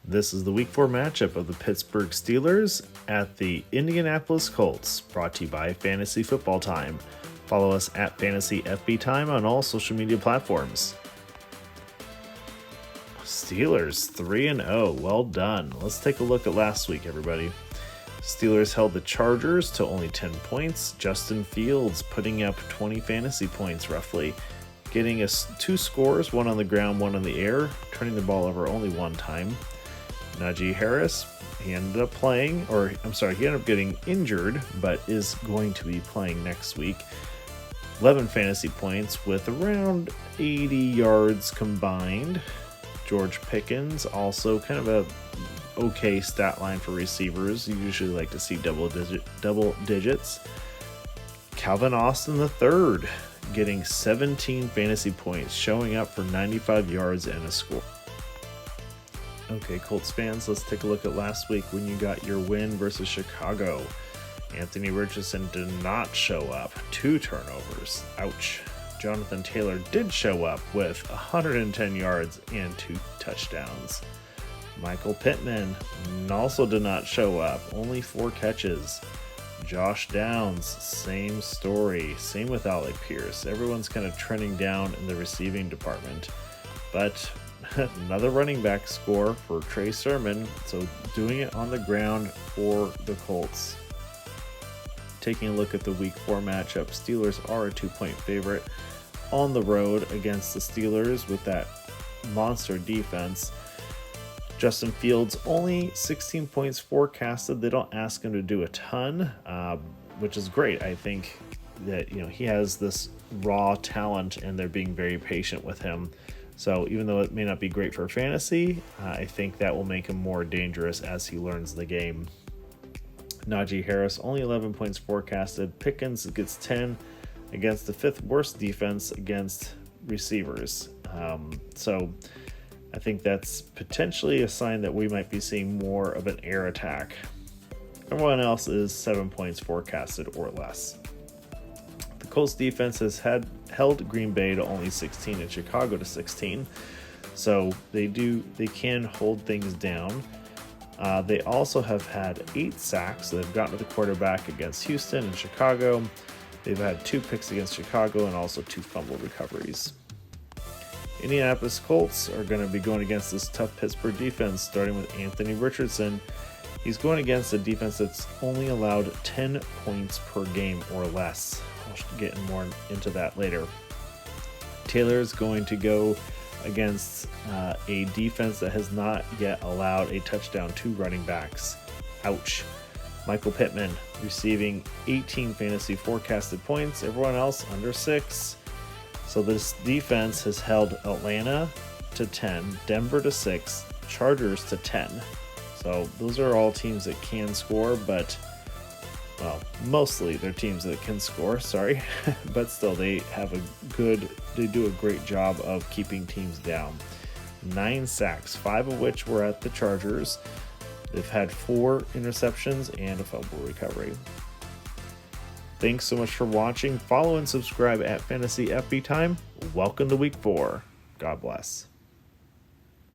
This is the Week 4 matchup of the Pittsburgh Steelers at the Indianapolis Colts, brought to you by Fantasy Football Time. Follow us at Fantasy FB Time on all social media platforms. Steelers 3-0, well done. Let's take a look at last week, everybody. Steelers held the Chargers to only 10 points. Justin Fields putting up 20 fantasy points roughly, getting us 2 scores, one on the ground, one on the air, turning the ball over only one time. Najee Harris, he ended up getting injured, but is going to be playing next week. 11 fantasy points with around 80 yards combined. George Pickens, also kind of a okay stat line for receivers. You usually like to see double digits. Calvin Austin III getting 17 fantasy points, showing up for 95 yards and a score. Okay, Colts fans, let's take a look at last week when you got your win versus Chicago. Anthony Richardson did not show up. 2 turnovers. Ouch. Jonathan Taylor did show up with 110 yards and 2 touchdowns. Michael Pittman also did not show up. Only 4 catches. Josh Downs, same story. Same with Alec Pierce. Everyone's kind of trending down in the receiving department. But another running back score for Trey Sermon, so doing it on the ground for the Colts. Taking a look at the Week 4 matchup, Steelers are a 2-point favorite on the road against the Steelers with that monster defense. Justin Fields, only 16 points forecasted. They don't ask him to do a ton, which is great. I think that he has this raw talent and they're being very patient with him. So even though it may not be great for fantasy, I think that will make him more dangerous as he learns the game. Najee Harris, only 11 points forecasted. Pickens gets 10 against the 5th worst defense against receivers. So I think that's potentially a sign that we might be seeing more of an air attack. Everyone else is 7 points forecasted or less. The Colts defense has held Green Bay to only 16 and Chicago to 16. So they can hold things down. They also have had 8 sacks. They've gotten to the quarterback against Houston and Chicago. They've had 2 picks against Chicago and also 2 fumble recoveries. Indianapolis Colts are going to be going against this tough Pittsburgh defense, starting with Anthony Richardson. He's going against a defense that's only allowed 10 points per game or less. I'll get more into that later. Taylor's going to go against a defense that has not yet allowed a touchdown to running backs. Ouch. Michael Pittman receiving 18 fantasy forecasted points. Everyone else under 6. So this defense has held Atlanta to 10, Denver to 6, Chargers to 10. So those are all teams that can score, but mostly they're teams that can score, but still they do a great job of keeping teams down. 9 sacks, 5 of which were at the Chargers. They've had 4 interceptions and a fumble recovery. Thanks so much for watching. Follow and subscribe at Fantasy FB Time. Welcome to Week 4. God bless.